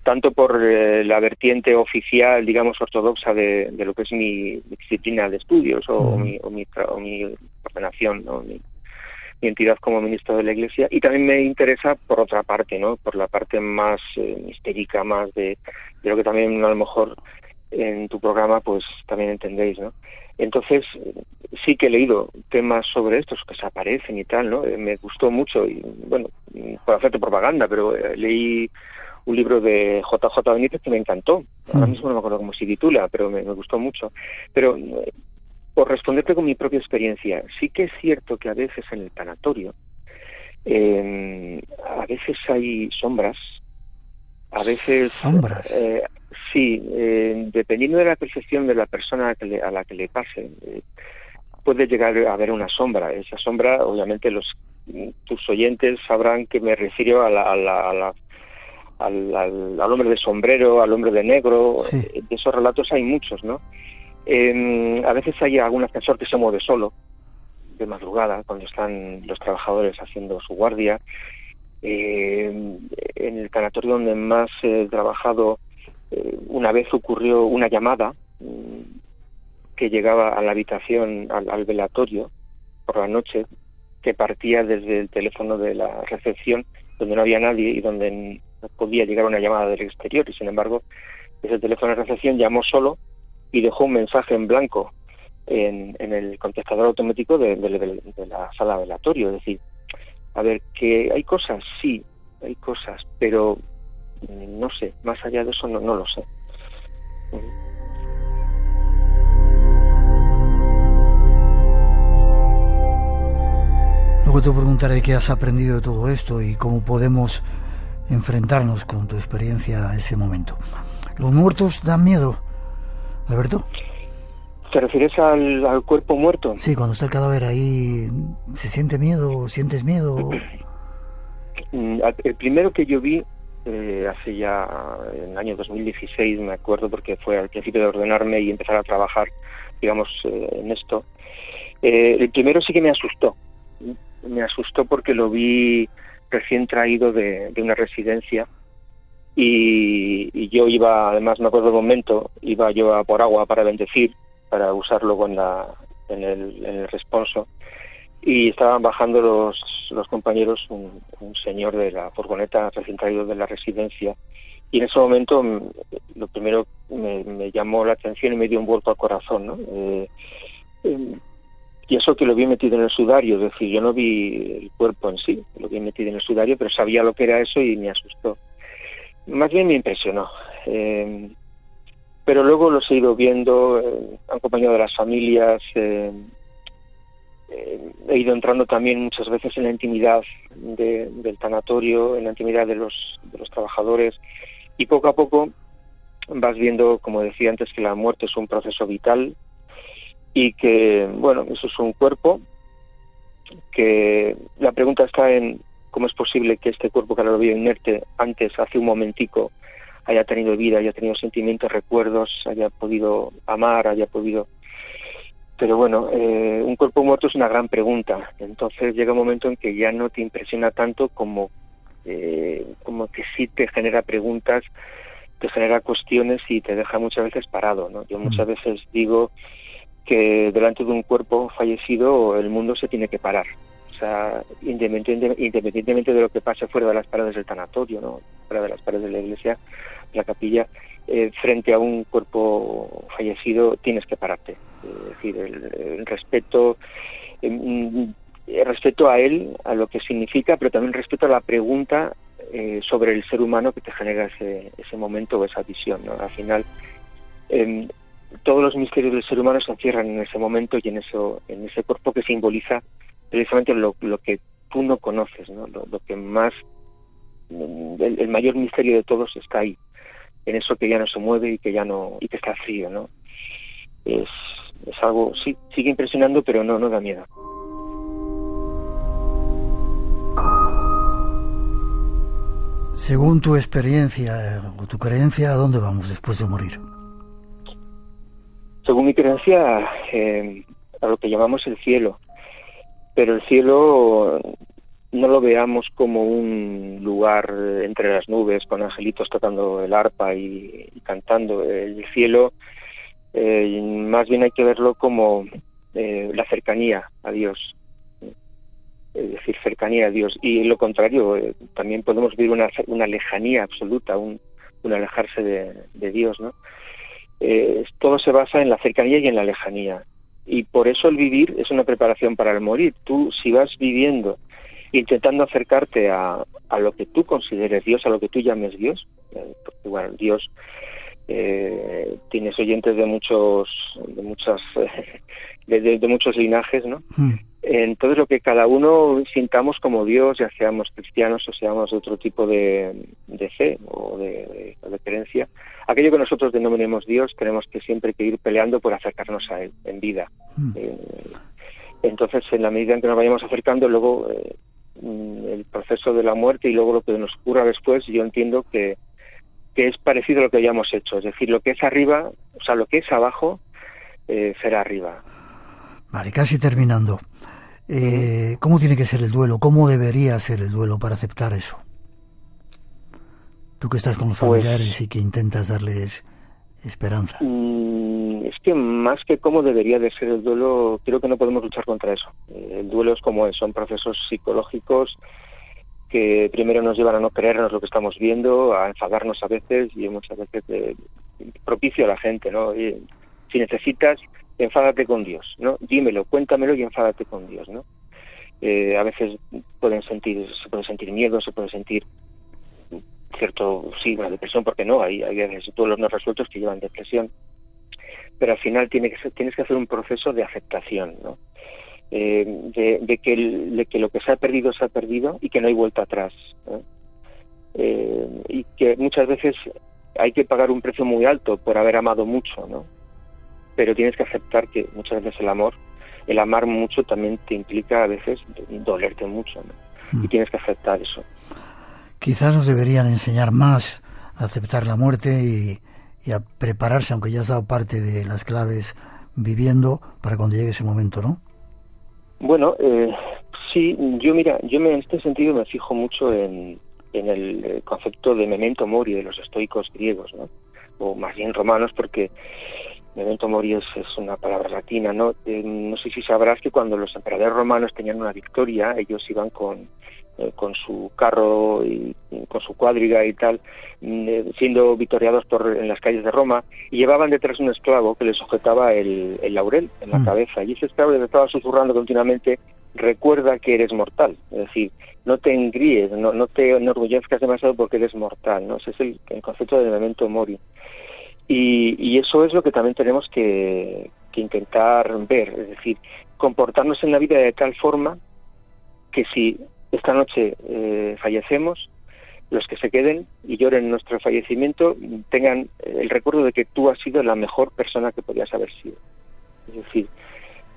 M: tanto por la vertiente oficial, digamos, ortodoxa de lo que es mi disciplina de estudios o mi ordenación, ¿no? Mi entidad como ministro de la Iglesia, y también me interesa por otra parte, ¿no? Por la parte más mistérica, más de lo que también a lo mejor en tu programa pues también entendéis, ¿no? Entonces sí que he leído temas sobre estos que se aparecen y tal, ¿no? Me gustó mucho y bueno, por hacerte propaganda, pero leí un libro de JJ Benítez que me encantó. Ahora mismo no me acuerdo cómo se titula, pero me gustó mucho. Pero por responderte con mi propia experiencia, sí que es cierto que a veces en el tanatorio, a veces hay sombras, a veces...
C: ¿Sombras?
M: Sí, dependiendo de la percepción de la persona a la que le pase, puede llegar a haber una sombra. Esa sombra, obviamente, tus oyentes sabrán que me refiero al hombre de sombrero, al hombre de negro. Sí. De esos relatos hay muchos, ¿no? A veces hay algún ascensor que se mueve solo, de madrugada, cuando están los trabajadores haciendo su guardia. En el tanatorio donde más he trabajado, una vez ocurrió una llamada que llegaba a la habitación, al velatorio, por la noche, que partía desde el teléfono de la recepción, donde no había nadie y donde no podía llegar una llamada del exterior, y sin embargo, ese teléfono de recepción llamó solo y dejó un mensaje en blanco en el contestador automático de la sala velatorio. Es decir, a ver, que hay cosas, sí, hay cosas, pero no sé, más allá de eso no lo sé.
C: Luego te preguntaré qué has aprendido de todo esto y cómo podemos enfrentarnos con tu experiencia a ese momento. ¿Los muertos dan miedo, Alberto?
M: ¿Te refieres al cuerpo muerto?
C: Sí, cuando está el cadáver ahí, ¿se siente miedo? ¿Sientes miedo?
M: El primero que yo vi hace ya en el año 2016, me acuerdo, porque fue al principio de ordenarme y empezar a trabajar, digamos, en esto. El primero sí que me asustó. Me asustó porque lo vi recién traído de una residencia y yo iba, además me acuerdo del momento, iba yo a por agua para bendecir, para usarlo en el responso, y estaban bajando los compañeros, un señor de la furgoneta recién traído de la residencia, y en ese momento lo primero me llamó la atención y me dio un vuelco al corazón, ¿no? Y eso que lo vi metido en el sudario, es decir, yo no vi el cuerpo en sí, lo vi metido en el sudario, pero sabía lo que era eso y me asustó. Más bien me impresionó. Pero luego los he ido viendo, acompañado de las familias, he ido entrando también muchas veces en la intimidad del tanatorio, en la intimidad de los trabajadores, y poco a poco vas viendo, como decía antes, que la muerte es un proceso vital y que, bueno, eso es un cuerpo, que la pregunta está en cómo es posible que este cuerpo que ahora lo veo inerte, antes, hace un momentico, haya tenido vida, haya tenido sentimientos, recuerdos, haya podido amar, haya podido... Pero bueno, un cuerpo muerto es una gran pregunta. Entonces llega un momento en que ya no te impresiona tanto como que sí te genera preguntas, te genera cuestiones y te deja muchas veces parado, ¿no? Yo muchas veces digo que delante de un cuerpo fallecido el mundo se tiene que parar. O sea, independientemente de lo que pase fuera de las paredes del tanatorio, ¿no? Fuera de las paredes de la iglesia, la capilla, frente a un cuerpo fallecido tienes que pararte. Es decir, el respeto a él, a lo que significa, pero también respeto a la pregunta sobre el ser humano que te genera ese momento o esa visión, ¿no? Al final, todos los misterios del ser humano se encierran en ese momento y en ese cuerpo que simboliza precisamente lo que tú no conoces, ¿no? Lo que más, el mayor misterio de todos está ahí, en eso que ya no se mueve y que está frío, ¿no? es algo, sí, sigue impresionando, pero no da miedo.
C: Según tu experiencia o tu creencia, ¿a dónde vamos después de morir?
M: Según mi creencia, a lo que llamamos el cielo. Pero el cielo no lo veamos como un lugar entre las nubes con angelitos tocando el arpa y cantando. El cielo más bien hay que verlo como la cercanía a Dios, es decir, cercanía a Dios. Y lo contrario, también podemos vivir una lejanía absoluta, un alejarse de Dios, ¿no? Todo se basa en la cercanía y en la lejanía. Y por eso el vivir es una preparación para el morir. Tú, si vas viviendo, intentando acercarte a lo que tú consideres Dios, a lo que tú llames Dios, porque bueno, Dios, tienes oyentes de muchos linajes, ¿no? Entonces lo que cada uno sintamos como Dios, ya seamos cristianos o seamos de otro tipo de fe o de creencia, aquello que nosotros denominemos Dios, tenemos que siempre que ir peleando por acercarnos a Él en vida. Entonces, en la medida en que nos vayamos acercando, luego el proceso de la muerte y luego lo que nos ocurra después, yo entiendo que es parecido a lo que hayamos hecho. Es decir, lo que es arriba, o sea, lo que es abajo, será arriba.
C: Vale, casi terminando. ¿Cómo tiene que ser el duelo? ¿Cómo debería ser el duelo para aceptar eso? Tú que estás con los familiares y que intentas darles esperanza.
M: Es que más que cómo debería de ser el duelo, creo que no podemos luchar contra eso. El duelo es como son procesos psicológicos que primero nos llevan a no creernos lo que estamos viendo, a enfadarnos a veces y muchas veces propicio a la gente, ¿no? Y si necesitas, enfádate con Dios, ¿no? Dímelo, cuéntamelo y enfádate con Dios, ¿no? A veces se puede sentir miedo, se puede sentir una depresión, porque no, hay veces todos los no resueltos que llevan depresión, pero al final tienes que hacer un proceso de aceptación, ¿no? De que lo que se ha perdido y que no hay vuelta atrás, ¿no? Y que muchas veces hay que pagar un precio muy alto por haber amado mucho, ¿no? Pero tienes que aceptar que muchas veces el amar mucho también te implica a veces dolerte mucho, ¿no? Y tienes que aceptar eso.
C: Quizás nos deberían enseñar más a aceptar la muerte y a prepararse, aunque ya has dado parte de las claves viviendo para cuando llegue ese momento, ¿no? Bueno,
M: sí, yo en este sentido me fijo mucho en el concepto de memento mori de los estoicos griegos, ¿no? O más bien romanos, porque memento mori es una palabra latina, ¿no? No sé si sabrás que cuando los emperadores romanos tenían una victoria, ellos iban con su carro y con su cuadriga y tal, siendo victoriados en las calles de Roma, y llevaban detrás un esclavo que le sujetaba el laurel en la cabeza, y ese esclavo le estaba susurrando continuamente: recuerda que eres mortal, es decir, no te engríes, no te enorgullezcas demasiado porque eres mortal, ¿no? Ese es el concepto de memento mori. Y eso es lo que también tenemos que intentar ver, es decir, comportarnos en la vida de tal forma que si esta noche fallecemos, los que se queden y lloren nuestro fallecimiento tengan el recuerdo de que tú has sido la mejor persona que podías haber sido. Es decir,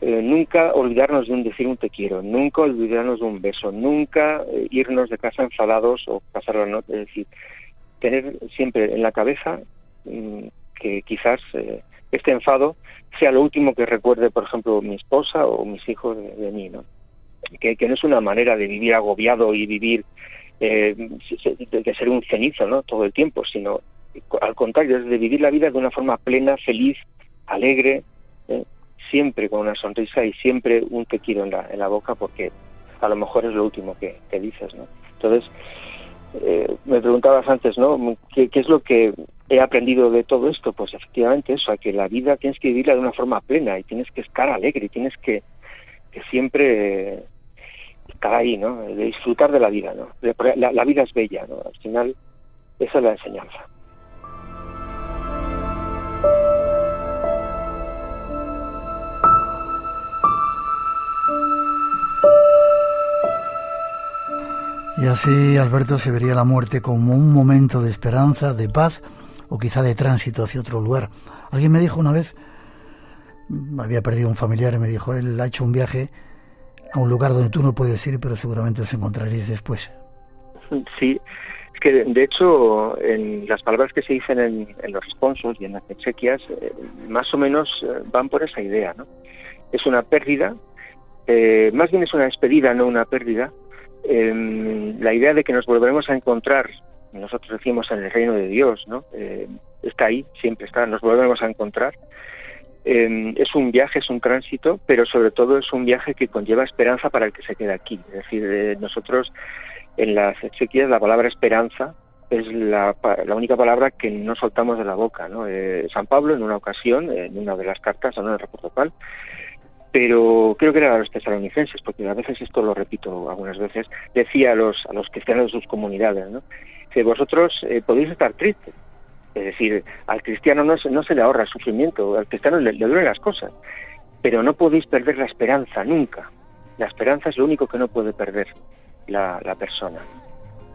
M: nunca olvidarnos de decir un te quiero, nunca olvidarnos de un beso, nunca irnos de casa enfadados o pasar la noche. Es decir, tener siempre en la cabeza que quizás este enfado sea lo último que recuerde, por ejemplo, mi esposa o mis hijos de mí, ¿no? Que no es una manera de vivir agobiado y vivir de ser un cenizo, ¿no? Todo el tiempo, sino al contrario, es de vivir la vida de una forma plena, feliz, alegre, siempre con una sonrisa y siempre un te quiero en la boca, porque a lo mejor es lo último que dices, ¿no? Entonces, me preguntabas antes, ¿no? ¿Qué es lo que he aprendido de todo esto? Pues efectivamente eso, a que la vida tienes que vivirla de una forma plena y tienes que estar alegre y tienes que siempre estar ahí, ¿no? De disfrutar de la vida, ¿no? La vida es bella, ¿no? Al final, esa es la enseñanza.
C: Y así, Alberto, se vería la muerte como un momento de esperanza, de paz o quizá de tránsito hacia otro lugar. Alguien me dijo una vez había perdido un familiar y me dijo, él ha hecho un viaje a un lugar donde tú no puedes ir, pero seguramente os encontraréis después.
M: Sí, es que de hecho en las palabras que se dicen en los responsos y en las exequias más o menos van por esa idea, ¿no? Es una pérdida, más bien es una despedida, no una pérdida. La idea de que nos volveremos a encontrar, nosotros decimos en el reino de Dios, ¿no? Está ahí, siempre está, nos volveremos a encontrar. Es un viaje, es un tránsito, pero sobre todo es un viaje que conlleva esperanza para el que se queda aquí. Es decir, nosotros en las exequias la palabra esperanza es la única palabra que no soltamos de la boca, ¿no? San Pablo en una ocasión, en una de las cartas, no recuerdo cuál, pero creo que era a los tesalonicenses, porque a veces esto lo repito algunas veces, decía a los cristianos de sus comunidades, ¿no? Que vosotros podéis estar tristes. Es decir, al cristiano no se le ahorra el sufrimiento, al cristiano le duelen las cosas, pero no podéis perder la esperanza, nunca. La esperanza es lo único que no puede perder la persona.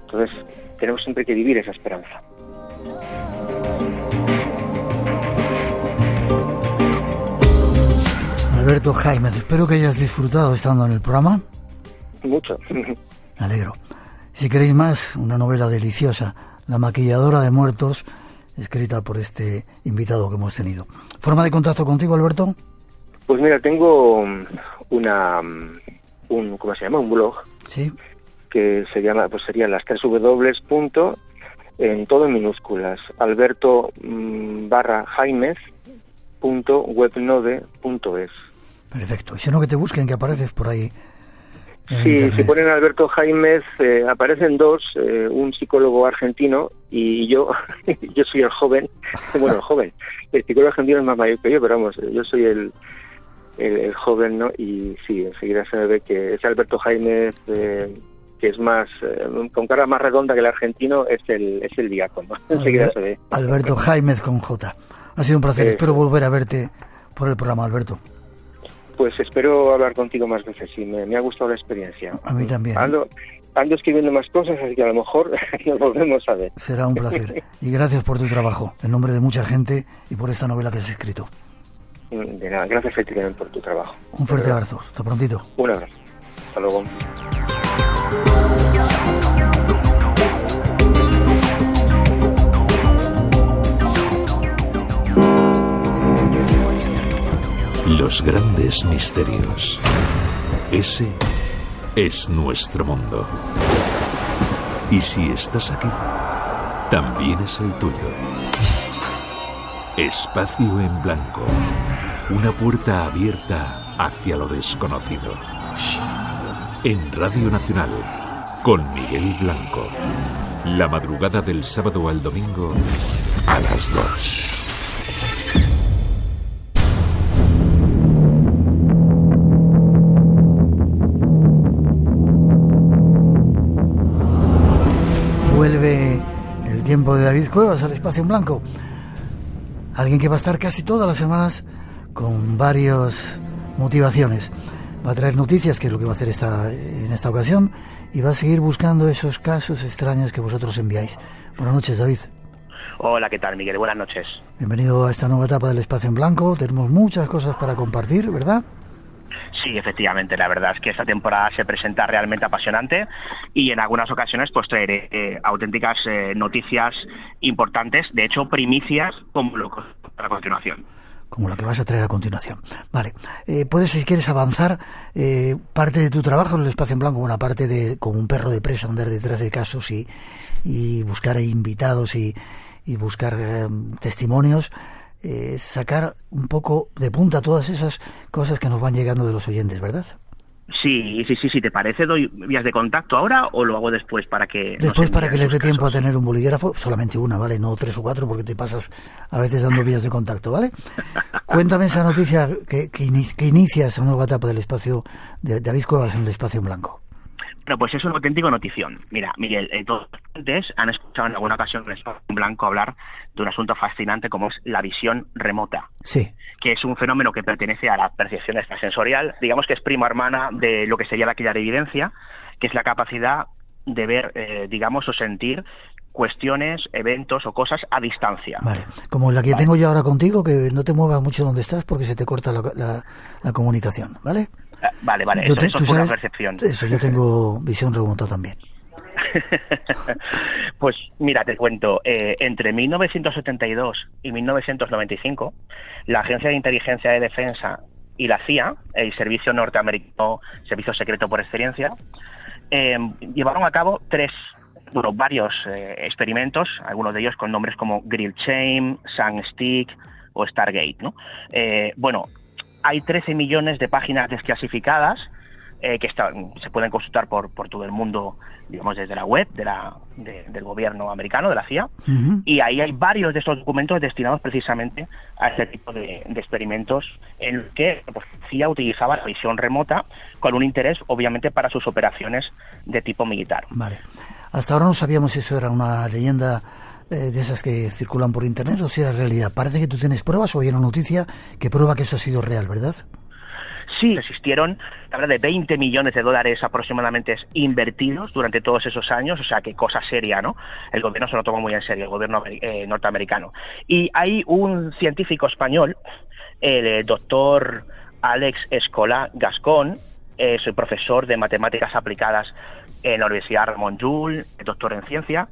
M: Entonces, tenemos siempre que vivir esa esperanza.
C: Alberto Jaimez, espero que hayas disfrutado estando en el programa.
M: Mucho.
C: Me alegro. Si queréis más, una novela deliciosa, La maquilladora de muertos, escrita por este invitado que hemos tenido. ¿Forma de contacto contigo, Alberto?
M: Pues mira, tengo un blog.
C: Sí.
M: Que se llama, pues serían las 3 W. En todo en minúsculas, alberto-jaimez.webnode.es.
C: Perfecto. Y si no, que te busquen, que apareces por ahí.
M: Sí, si ponen Alberto Jaimez, aparecen dos, un psicólogo argentino y yo. Yo soy el joven, bueno, el joven. El psicólogo argentino es más mayor que yo, pero vamos, yo soy el joven, ¿no? Y sí, enseguida se ve que ese Alberto Jaimez, que es más, con cara más redonda que el argentino, es el diácono. Enseguida se ve.
C: Alberto Jaimez con J. Ha sido un placer, espero volver a verte por el programa, Alberto.
M: Pues espero hablar contigo más veces, y me ha gustado la experiencia.
C: A mí también.
M: Ando escribiendo más cosas, así que a lo mejor nos volvemos a ver.
C: Será un placer. Y gracias por tu trabajo, en nombre de mucha gente, y por esta novela que has escrito.
M: De nada, gracias a ti también por tu trabajo.
C: Un fuerte abrazo, hasta prontito.
M: Un abrazo, hasta luego.
A: Los grandes misterios. Ese es nuestro mundo. Y si estás aquí, también es el tuyo. Espacio en Blanco. Una puerta abierta hacia lo desconocido. En Radio Nacional, con Miguel Blanco. La madrugada del sábado al domingo a las 2.
C: Vuelve el tiempo de David Cuevas al Espacio en Blanco. Alguien que va a estar casi todas las semanas con varias motivaciones. Va a traer noticias, que es lo que va a hacer en esta ocasión, y va a seguir buscando esos casos extraños que vosotros enviáis. Buenas noches, David.
N: Hola, ¿qué tal, Miguel? Buenas noches.
C: Bienvenido a esta nueva etapa del Espacio en Blanco. Tenemos muchas cosas para compartir, ¿verdad?
N: Sí, efectivamente, la verdad es que esta temporada se presenta realmente apasionante y en algunas ocasiones pues traeré auténticas noticias importantes, de hecho primicias como lo que a continuación.
C: Como lo que vas a traer a continuación. Vale, puedes, si quieres, avanzar parte de tu trabajo en el Espacio en Blanco, una parte de como un perro de presa, andar detrás de casos y buscar invitados y buscar testimonios. Sacar un poco de punta todas esas cosas que nos van llegando de los oyentes, ¿verdad?
N: Sí, ¿te parece? ¿Doy vías de contacto ahora o lo hago después para que...
C: Después, para que les dé tiempo a tener un bolígrafo, solamente una, ¿vale? No 3 o 4, porque te pasas a veces dando vías de contacto, ¿vale? Cuéntame esa noticia que inicia esa nueva etapa del espacio de David Cuevas en el Espacio en Blanco.
N: Bueno, pues es una auténtica notición. Mira, Miguel, todos los oyentes han escuchado en alguna ocasión en el Espacio en Blanco hablar de un asunto fascinante como es la visión remota.
C: Sí.
N: Que es un fenómeno que pertenece a la percepción extrasensorial, digamos que es prima hermana de lo que sería la clarividencia, que es la capacidad de ver, digamos, o sentir cuestiones, eventos o cosas a distancia.
C: Vale, como la que tengo yo ahora contigo, que no te muevas mucho donde estás porque se te corta la comunicación, ¿vale?
N: Vale, eso es una percepción.
C: Eso, yo tengo visión remota también.
N: Pues mira, te cuento, entre 1972 y 1995, la Agencia de Inteligencia de Defensa y la CIA, el servicio norteamericano, servicio secreto por excelencia, llevaron a cabo varios experimentos, algunos de ellos con nombres como Grill Chain, Sunstick o Stargate, ¿no? Hay 13 millones de páginas desclasificadas que se pueden consultar por todo el mundo, digamos, desde la web del gobierno americano, de la CIA, y ahí hay varios de estos documentos destinados precisamente a este tipo de experimentos en los que la CIA utilizaba la visión remota con un interés, obviamente, para sus operaciones de tipo militar.
C: Vale. Hasta ahora no sabíamos si eso era una leyenda de esas que circulan por internet o si era realidad. Parece que tú tienes pruebas o hay una noticia que prueba que eso ha sido real, ¿verdad?
N: Sí, existieron, habla de 20 millones de dólares aproximadamente invertidos durante todos esos años, o sea, que cosa seria, ¿no? El gobierno se lo toma muy en serio, el gobierno norteamericano. Y hay un científico español, el doctor Alex Escolà Gascón, soy profesor de matemáticas aplicadas en la Universidad Ramon Llull, doctor en ciencia,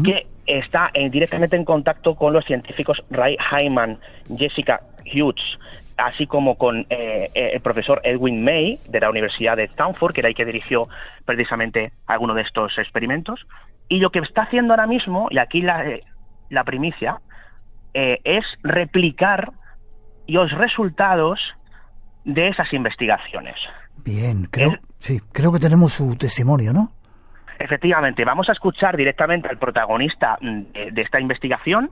N: que está directamente en contacto con los científicos Ray Hyman, Jessica Hughes, así como con el profesor Edwin May de la Universidad de Stanford, que era el que dirigió precisamente alguno de estos experimentos. Y lo que está haciendo ahora mismo, y aquí la primicia, es replicar los resultados de esas investigaciones.
C: Bien, creo que tenemos su testimonio, ¿no?
N: Efectivamente, vamos a escuchar directamente al protagonista de esta investigación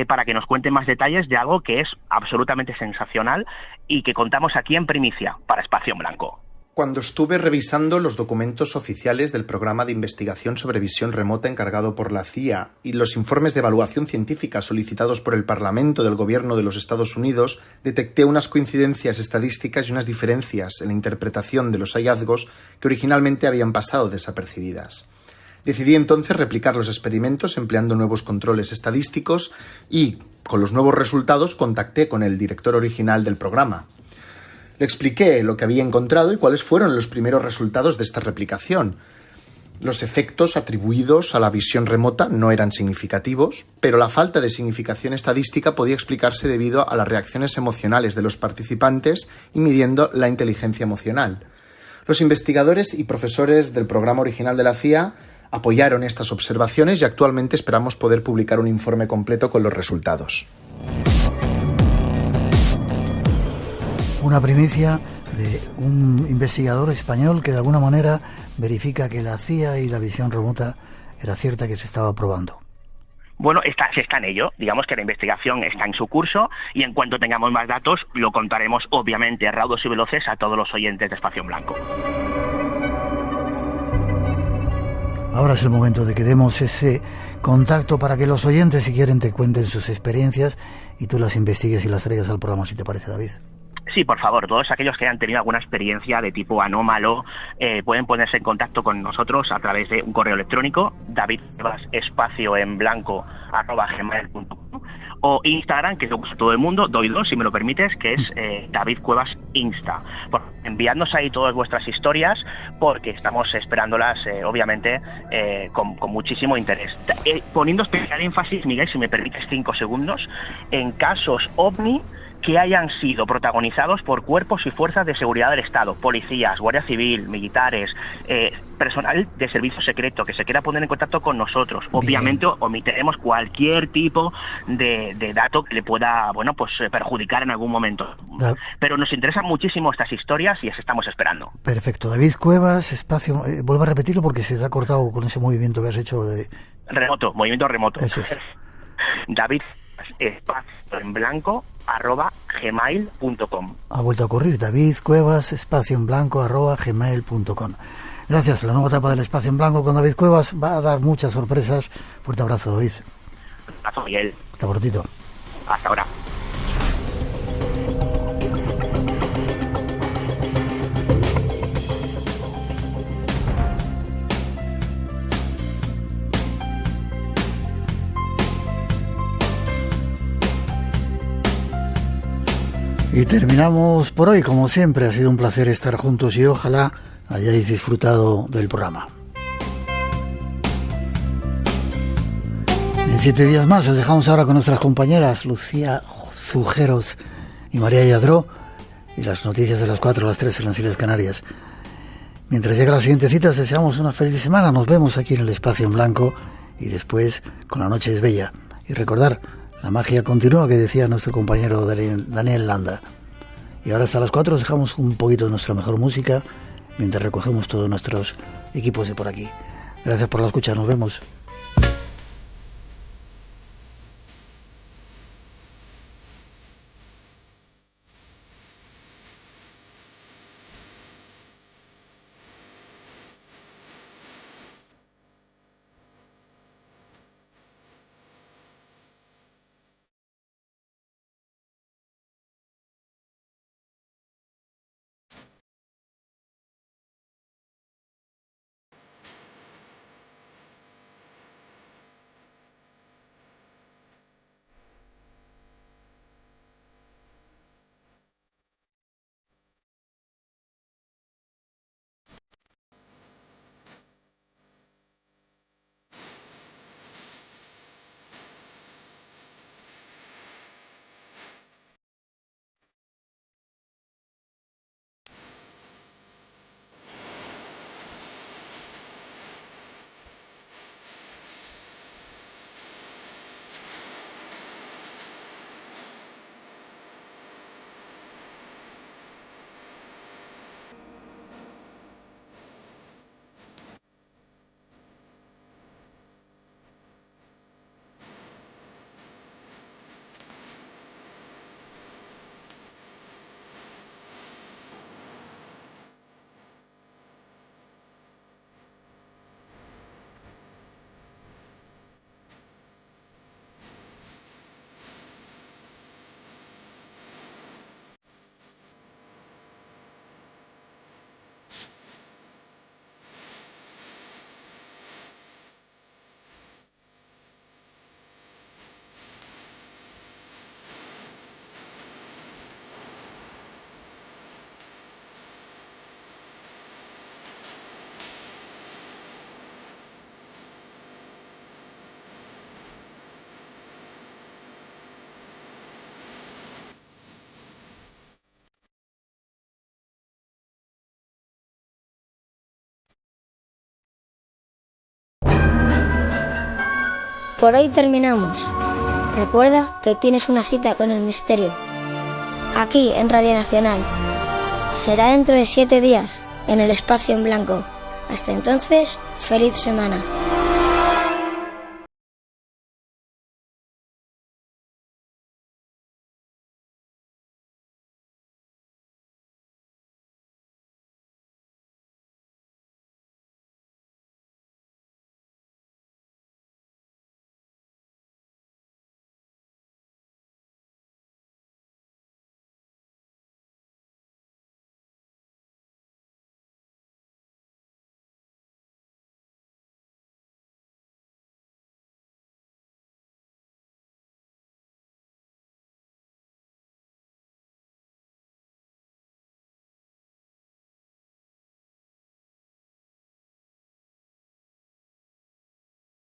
N: para que nos cuente más detalles de algo que es absolutamente sensacional y que contamos aquí en primicia para Espacio en Blanco.
O: Cuando estuve revisando los documentos oficiales del programa de investigación sobre visión remota encargado por la CIA y los informes de evaluación científica solicitados por el Parlamento del Gobierno de los Estados Unidos, detecté unas coincidencias estadísticas y unas diferencias en la interpretación de los hallazgos que originalmente habían pasado desapercibidas. Decidí entonces replicar los experimentos empleando nuevos controles estadísticos y, con los nuevos resultados, contacté con el director original del programa. Le expliqué lo que había encontrado y cuáles fueron los primeros resultados de esta replicación. Los efectos atribuidos a la visión remota no eran significativos, pero la falta de significación estadística podía explicarse debido a las reacciones emocionales de los participantes y midiendo la inteligencia emocional. Los investigadores y profesores del programa original de la CIA apoyaron estas observaciones y actualmente esperamos poder publicar un informe completo con los resultados.
C: Una primicia de un investigador español que de alguna manera verifica que la CIA y la visión remota era cierta, que se estaba probando.
N: Bueno, se está en ello. Digamos que la investigación está en su curso y en cuanto tengamos más datos lo contaremos, obviamente, raudos y veloces a todos los oyentes de Espacio en Blanco.
C: Ahora es el momento de que demos ese contacto para que los oyentes, si quieren, te cuenten sus experiencias y tú las investigues y las traigas al programa, si te parece, David.
N: Sí, por favor, todos aquellos que hayan tenido alguna experiencia de tipo anómalo pueden ponerse en contacto con nosotros a través de un correo electrónico, davidcuevaspacioenblanco@gmail.com, o Instagram, que es lo que usa todo el mundo, doy dos, si me lo permites, que es David Cuevas Insta. Enviadnos ahí todas vuestras historias, porque estamos esperándolas, obviamente, con muchísimo interés. Poniendo especial énfasis, Miguel, si me permites 5 segundos, en casos OVNI que hayan sido protagonizados por cuerpos y fuerzas de seguridad del Estado, policías, Guardia Civil, militares, personal de servicio secreto que se quiera poner en contacto con nosotros. Bien. Obviamente omitiremos cualquier tipo de dato que le pueda, perjudicar en algún momento. Pero nos interesan muchísimo estas historias y las estamos esperando. Perfecto. David Cuevas, Espacio... vuelvo a repetirlo porque se te ha cortado con ese movimiento que has hecho de... Movimiento remoto. Eso es. David Espacio en Blanco @gmail.com. Ha vuelto a ocurrir. David Cuevas Espacio en Blanco @gmail.com. Gracias. La nueva etapa del Espacio en Blanco con David Cuevas va a dar muchas sorpresas. Fuerte abrazo, David. Un abrazo, Miguel. Hasta prontito. Hasta ahora.
C: Y terminamos por hoy, como siempre. Ha sido un placer estar juntos y ojalá hayáis disfrutado del programa. En 7 días más os dejamos ahora con nuestras compañeras Lucía Zujeros y María Yadró y las noticias de las 4 a las 3 en las Islas Canarias. Mientras llega la siguiente cita, os deseamos una feliz semana. Nos vemos aquí en el Espacio en Blanco y después con La Noche es Bella. Y recordar, la magia continúa, que decía nuestro compañero Daniel Landa. Y ahora hasta las 4 os dejamos un poquito de nuestra mejor música mientras recogemos todos nuestros equipos de por aquí. Gracias por la escucha, nos vemos.
P: Por hoy terminamos. Recuerda que tienes una cita con el misterio. Aquí en Radio Nacional. Será dentro de 7 días en el Espacio en Blanco. Hasta entonces, feliz semana.